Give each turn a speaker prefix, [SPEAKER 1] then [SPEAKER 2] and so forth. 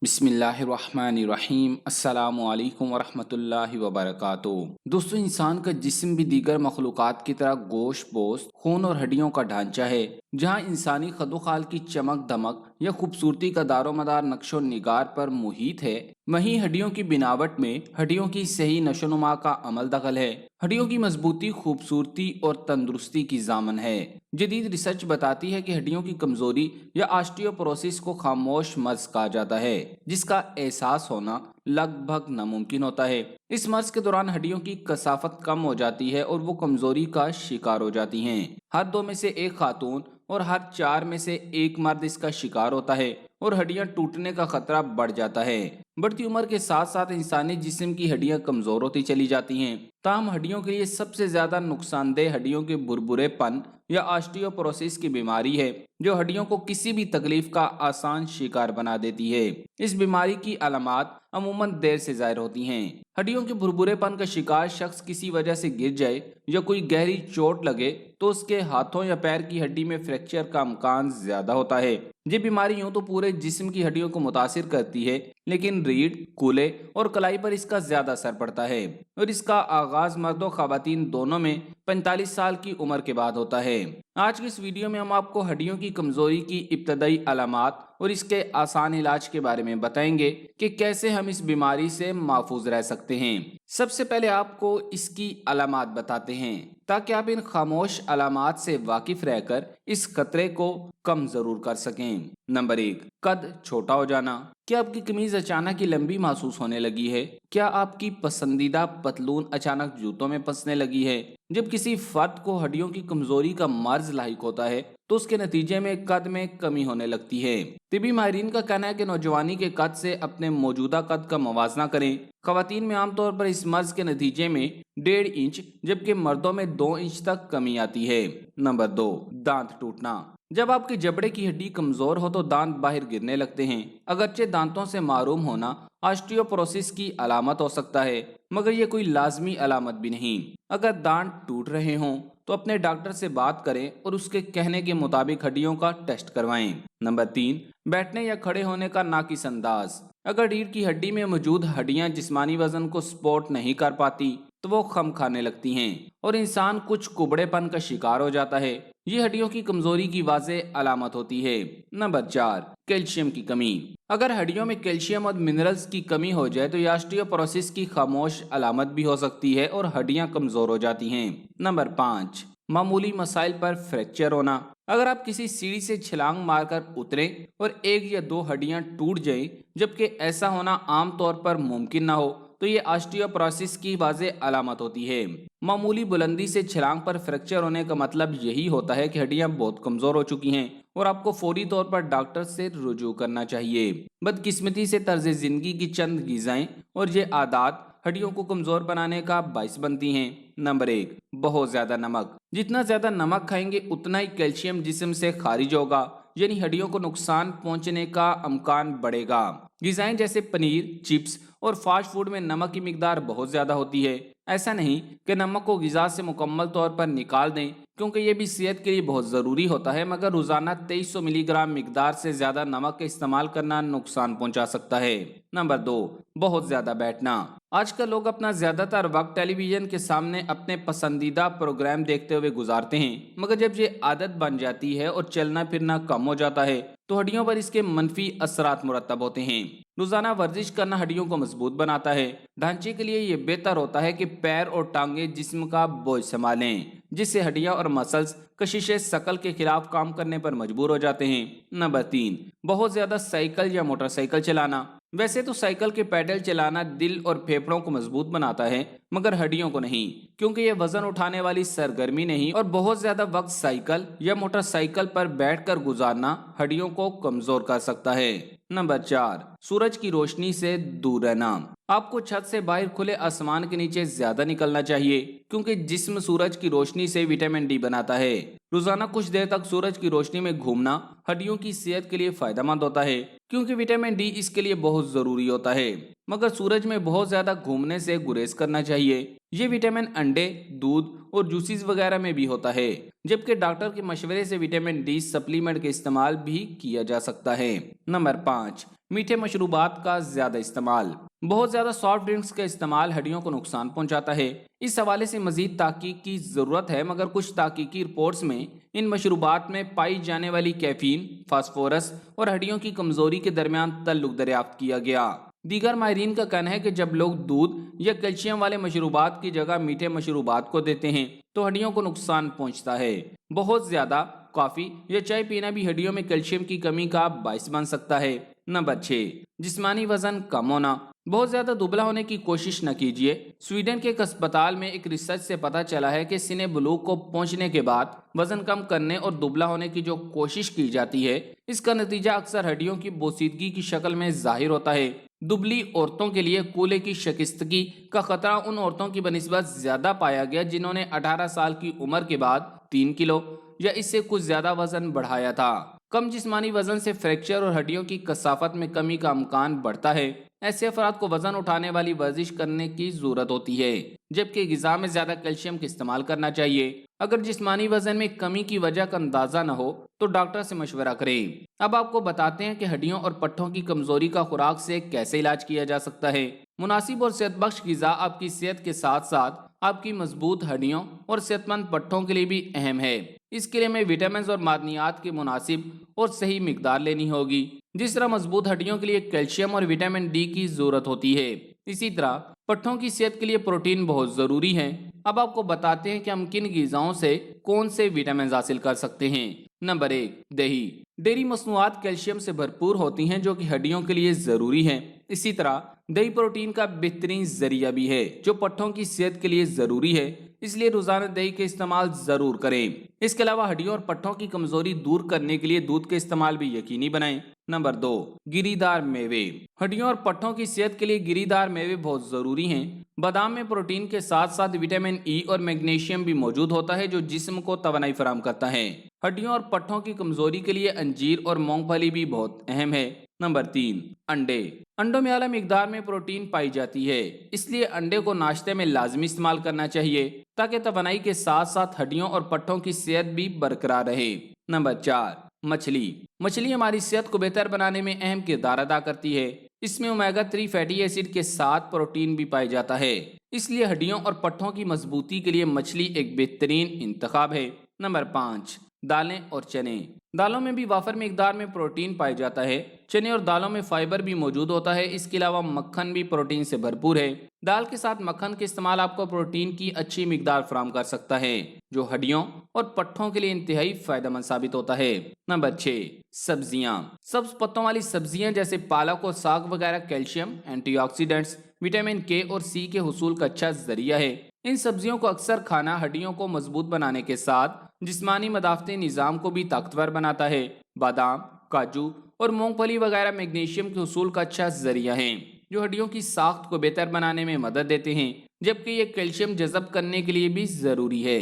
[SPEAKER 1] بسم اللہ الرحمن الرحیم۔ السلام علیکم ورحمۃ اللہ وبرکاتہ۔ دوستو، انسان کا جسم بھی دیگر مخلوقات کی طرح گوشت پوست، خون اور ہڈیوں کا ڈھانچہ ہے۔ جہاں انسانی خد و خال کی چمک دمک یا خوبصورتی کا دار و مدار نقش و نگار پر محیط ہے، وہیں ہڈیوں کی بناوٹ میں ہڈیوں کی صحیح نشو و نما کا عمل دخل ہے۔ ہڈیوں کی مضبوطی خوبصورتی اور تندرستی کی ضامن ہے۔ جدید ریسرچ بتاتی ہے کہ ہڈیوں کی کمزوری یا آسٹیوپروسس کو خاموش مرض کہا جاتا ہے، جس کا احساس ہونا لگ بھگ ناممکن ہوتا ہے۔ اس مرض کے دوران ہڈیوں کی کثافت کم ہو جاتی ہے اور وہ کمزوری کا شکار ہو جاتی ہیں۔ ہر 2 میں سے 1 خاتون اور ہر 4 میں سے 1 مرد اس کا شکار ہوتا ہے اور ہڈیاں ٹوٹنے کا خطرہ بڑھ جاتا ہے۔ بڑھتی عمر کے ساتھ ساتھ انسانی جسم کی ہڈیاں کمزور ہوتی چلی جاتی ہیں۔ تاہم ہڈیوں کے لیے سب سے زیادہ نقصان دہ ہڈیوں کے بھربھرے پن یا آسٹیوپروسس کی بیماری ہے، جو ہڈیوں کو کسی بھی تکلیف کا آسان شکار بنا دیتی ہے۔ اس بیماری کی علامات عموماً دیر سے ظاہر ہوتی ہیں۔ ہڈیوں کے بھربھرے پن کا شکار شخص کسی وجہ سے گر جائے یا کوئی گہری چوٹ لگے تو اس کے ہاتھوں یا پیر کی ہڈی میں فریکچر کا امکان زیادہ ہوتا ہے۔ یہ بیماری یوں تو پورے جسم کی ہڈیوں کو متاثر کرتی ہے، لیکن ریڑھ، کولے اور کلائی پر اس کا زیادہ اثر پڑتا ہے، اور اس کا آغاز مرد و خواتین دونوں میں 45 سال کی عمر کے بعد ہوتا ہے۔ آج کی اس ویڈیو میں ہم آپ کو ہڈیوں کی کمزوری کی ابتدائی علامات اور اس کے آسان علاج کے بارے میں بتائیں گے کہ کیسے ہم اس بیماری سے محفوظ رہ سکتے ہیں۔ سب سے پہلے آپ کو اس کی علامات بتاتے ہیں تاکہ آپ ان خاموش علامات سے واقف رہ کر اس خطرے کو کم ضرور کر سکیں۔ نمبر 1، قد چھوٹا ہو جانا۔ کیا آپ کی قمیض اچانک ہی لمبی محسوس ہونے لگی ہے؟ کیا آپ کی پسندیدہ پتلون اچانک جوتوں میں پھنسنے لگی ہے؟ جب کسی فرد کو ہڈیوں کی کمزوری کا مرض لاحق ہوتا ہے تو اس کے نتیجے میں قد میں کمی ہونے لگتی ہے۔ طبی ماہرین کا کہنا ہے کہ نوجوانی کے قد سے اپنے موجودہ قد کا موازنہ کریں۔ خواتین میں عام طور پر اس مرض کے نتیجے میں 1.5 انچ جبکہ مردوں میں 2 انچ تک کمی آتی ہے۔ نمبر 2، دانت ٹوٹنا۔ جب آپ کے جبڑے کی ہڈی کمزور ہو تو دانت باہر گرنے لگتے ہیں۔ اگرچہ دانتوں سے محروم ہونا آسٹیوپروسس کی علامت ہو سکتا ہے، مگر یہ کوئی لازمی علامت بھی نہیں۔ اگر دانت ٹوٹ رہے ہوں تو اپنے ڈاکٹر سے بات کریں اور اس کے کہنے کے مطابق ہڈیوں کا ٹیسٹ کروائیں۔ نمبر 3، بیٹھنے یا کھڑے ہونے کا ناقص انداز۔ اگر ریڑھ کی ہڈی میں موجود ہڈیاں جسمانی وزن کو سپورٹ نہیں کر پاتی تو وہ خم کھانے لگتی ہیں اور انسان کچھ کبڑے پن کا شکار ہو جاتا ہے۔ یہ ہڈیوں کی کمزوری کی واضح علامت ہوتی ہے۔ نمبر 4، کیلشیم کی کمی۔ اگر ہڈیوں میں کیلشیم اور منرلز کی کمی ہو جائے تو یہ آسٹیوپروسس کی خاموش علامت بھی ہو سکتی ہے اور ہڈیاں کمزور ہو جاتی ہیں۔ نمبر 5، معمولی مسائل پر فریکچر ہونا۔ اگر آپ کسی سیڑھی سے چھلانگ مار کر اتریں اور 1 یا 2 ہڈیاں ٹوٹ جائیں جبکہ ایسا ہونا عام طور پر ممکن نہ ہو تو یہ آسٹیوپروسس کی واضح علامت ہوتی ہے۔ معمولی بلندی سے چھلانگ پر فریکچر ہونے کا مطلب یہی ہوتا ہے کہ ہڈیاں بہت کمزور ہو چکی ہیں اور آپ کو فوری طور پر ڈاکٹر سے رجوع کرنا چاہیے۔ بدقسمتی سے طرز زندگی کی چند غذائیں اور یہ عادات ہڈیوں کو کمزور بنانے کا باعث بنتی ہیں۔ نمبر 1، بہت زیادہ نمک۔ جتنا زیادہ نمک کھائیں گے اتنا ہی کیلشیم جسم سے خارج ہوگا، یعنی ہڈیوں کو نقصان پہنچنے کا امکان بڑھے گا۔ غذائیں جیسے پنیر، چپس اور فاسٹ فوڈ میں نمک کی مقدار بہت زیادہ ہوتی ہے۔ ایسا نہیں کہ نمک کو غذا سے مکمل طور پر نکال دیں، کیونکہ یہ بھی صحت کے لیے بہت ضروری ہوتا ہے، مگر روزانہ 2300 ملی گرام مقدار سے زیادہ نمک کا استعمال کرنا نقصان پہنچا سکتا ہے۔ نمبر 2، بہت زیادہ بیٹھنا۔ آج کل لوگ اپنا زیادہ تر وقت ٹیلی ویژن کے سامنے اپنے پسندیدہ پروگرام دیکھتے ہوئے گزارتے ہیں، مگر جب یہ عادت بن جاتی ہے اور چلنا پھرنا کم ہو جاتا ہے تو ہڈیوں پر اس کے منفی اثرات مرتب ہوتے ہیں۔ روزانہ ورزش کرنا ہڈیوں کو مضبوط بناتا ہے۔ ڈھانچے کے لیے یہ بہتر ہوتا ہے کہ پیر اور ٹانگیں جسم کا بوجھ سنبھالیں، جس سے ہڈیاں اور مسلز کشش ثقل کے خلاف کام کرنے پر مجبور ہو جاتے ہیں۔ نمبر 3، بہت زیادہ سائیکل یا موٹر سائیکل چلانا۔ ویسے تو سائیکل کے پیڈل چلانا دل اور پھیپھڑوں کو مضبوط بناتا ہے، مگر ہڈیوں کو نہیں، کیونکہ یہ وزن اٹھانے والی سرگرمی نہیں اور بہت زیادہ وقت سائیکل یا موٹر سائیکل پر بیٹھ کر گزارنا ہڈیوں کو کمزور کر سکتا ہے۔ نمبر 4، سورج کی روشنی سے دور رہنا۔ آپ کو چھت سے باہر کھلے آسمان کے نیچے زیادہ نکلنا چاہیے کیونکہ جسم سورج کی روشنی سے وٹامن ڈی بناتا ہے۔ روزانہ کچھ دیر تک سورج کی روشنی میں گھومنا ہڈیوں کی صحت کے لیے فائدہ مند ہوتا ہے کیونکہ وٹامن ڈی اس کے لیے بہت ضروری ہوتا ہے، مگر سورج میں بہت زیادہ گھومنے سے گریز کرنا چاہیے۔ یہ وٹامن انڈے، دودھ اور جوسز وغیرہ میں بھی ہوتا ہے، جبکہ ڈاکٹر کے مشورے سے وٹامن ڈی سپلیمنٹ کے استعمال بھی کیا جا سکتا ہے۔ نمبر 5، میٹھے مشروبات کا زیادہ استعمال۔ بہت زیادہ سافٹ ڈرنکس کا استعمال ہڈیوں کو نقصان پہنچاتا ہے۔ اس حوالے سے مزید تحقیق کی ضرورت ہے، مگر کچھ تحقیقی رپورٹس میں ان مشروبات میں پائی جانے والی کیفین، فاسفورس اور ہڈیوں کی کمزوری کے درمیان تعلق دریافت کیا گیا۔ دیگر ماہرین کا کہنا ہے کہ جب لوگ دودھ یا کیلشیم والے مشروبات کی جگہ میٹھے مشروبات کو دیتے ہیں تو ہڈیوں کو نقصان پہنچتا ہے۔ بہت زیادہ کافی یا چائے پینا بھی ہڈیوں میں کیلشیم کی کمی کا باعث بن سکتا ہے۔ نمبر 6، جسمانی وزن کم ہونا۔ بہت زیادہ دبلا ہونے کی کوشش نہ کیجیے۔ سویڈن کے ایک اسپتال میں ایک ریسرچ سے پتہ چلا ہے کہ سن بلوغ کو پہنچنے کے بعد وزن کم کرنے اور دبلا ہونے کی جو کوشش کی جاتی ہے، اس کا نتیجہ اکثر ہڈیوں کی بوسیدگی کی شکل میں ظاہر ہوتا ہے۔ دبلی عورتوں کے لیے کولے کی شکستگی کا خطرہ ان عورتوں کی بنسبت زیادہ پایا گیا جنہوں نے 18 سال کی عمر کے بعد 3 کلو یا اس سے کچھ زیادہ وزن بڑھایا تھا۔ کم جسمانی وزن سے فریکچر اور ہڈیوں کی کثافت میں کمی کا امکان بڑھتا ہے۔ ایسے افراد کو وزن اٹھانے والی ورزش کرنے کی ضرورت ہوتی ہے، جبکہ غذا میں زیادہ کیلشیم کا استعمال کرنا چاہیے۔ اگر جسمانی وزن میں کمی کی وجہ کا اندازہ نہ ہو تو ڈاکٹر سے مشورہ کریں۔ اب آپ کو بتاتے ہیں کہ ہڈیوں اور پٹھوں کی کمزوری کا خوراک سے کیسے علاج کیا جا سکتا ہے۔ مناسب اور صحت بخش غذا آپ کی صحت کے ساتھ ساتھ آپ کی مضبوط ہڈیوں اور صحت مند پٹھوں کے لیے بھی اہم ہے۔ اس کے لیے ہمیں وٹامنز اور معدنیات کی مناسب اور صحیح مقدار لینی ہوگی۔ جس طرح مضبوط ہڈیوں کے لیے کیلشیم اور وٹامن ڈی کی ضرورت ہوتی ہے، اسی طرح پٹھوں کی صحت کے لیے پروٹین بہت ضروری ہے۔ اب آپ کو بتاتے ہیں کہ ہم کن غذاؤں سے کون سے وٹامنز حاصل کر سکتے ہیں۔ نمبر 1، دہی۔ ڈیری مصنوعات کیلشیم سے بھرپور ہوتی ہیں جو کہ ہڈیوں کے لیے ضروری ہیں۔ اسی طرح دہی پروٹین کا بہترین ذریعہ بھی ہے جو پٹھوں کی صحت کے لیے ضروری ہے، اس لیے روزانہ دہی کا استعمال ضرور کریں۔ اس کے علاوہ ہڈیوں اور پٹھوں کی کمزوری دور کرنے کے لیے دودھ کا استعمال بھی یقینی بنائیں۔ نمبر 2، گری دار میوے۔ ہڈیوں اور پٹھوں کی صحت کے لیے گری دار میوے بہت ضروری ہیں۔ بادام میں پروٹین کے ساتھ ساتھ وٹامن ای اور میگنیشیم بھی موجود ہوتا ہے جو جسم کو توانائی فراہم کرتا ہے۔ ہڈیوں اور پٹھوں کی کمزوری کے لیے انجیر اور مونگ پھلی بھی بہت اہم ہے۔ نمبر 3، انڈے۔ انڈوں میں اعلیٰ مقدار میں پروٹین پائی جاتی ہے، اس لیے انڈے کو ناشتے میں لازمی استعمال کرنا چاہیے تاکہ توانائی کے ساتھ ساتھ ہڈیوں اور پٹھوں کی صحت بھی برقرار رہے۔ نمبر 4، مچھلی۔ مچھلی ہماری صحت کو بہتر بنانے میں اہم کردار ادا کرتی ہے۔ اس میں اومیگا 3 فیٹی ایسڈ کے ساتھ پروٹین بھی پایا جاتا ہے، اس لیے ہڈیوں اور پٹھوں کی مضبوطی کے لیے مچھلی ایک بہترین انتخاب ہے۔ نمبر 5، دالیں اور چنے۔ دالوں میں بھی وافر مقدار میں پروٹین پایا جاتا ہے۔ چنے اور دالوں میں فائبر بھی موجود ہوتا ہے۔ اس کے علاوہ مکھن بھی پروٹین سے بھرپور ہے۔ دال کے ساتھ مکھن کے استعمال آپ کو پروٹین کی اچھی مقدار فراہم کر سکتا ہے جو ہڈیوں اور پٹھوں کے لیے انتہائی فائدہ مند ثابت ہوتا ہے۔ نمبر 6، سبزیاں۔ سبز پتوں والی سبزیاں جیسے پالک اور ساگ وغیرہ کیلشیم، اینٹی آکسیڈنٹس، وٹامن کے اور سی کے حصول کا اچھا ذریعہ ہے۔ ان سبزیوں کو اکثر کھانا ہڈیوں کو مضبوط بنانے کے ساتھ جسمانی مدافعتی نظام کو بھی طاقتور بناتا ہے۔ بادام، کاجو اور مونگ پھلی وغیرہ میگنیشیم کے حصول کا اچھا ذریعہ ہیں جو ہڈیوں کی ساخت کو بہتر بنانے میں مدد دیتے ہیں، جبکہ یہ کیلشیم جذب کرنے کے لیے بھی ضروری ہے۔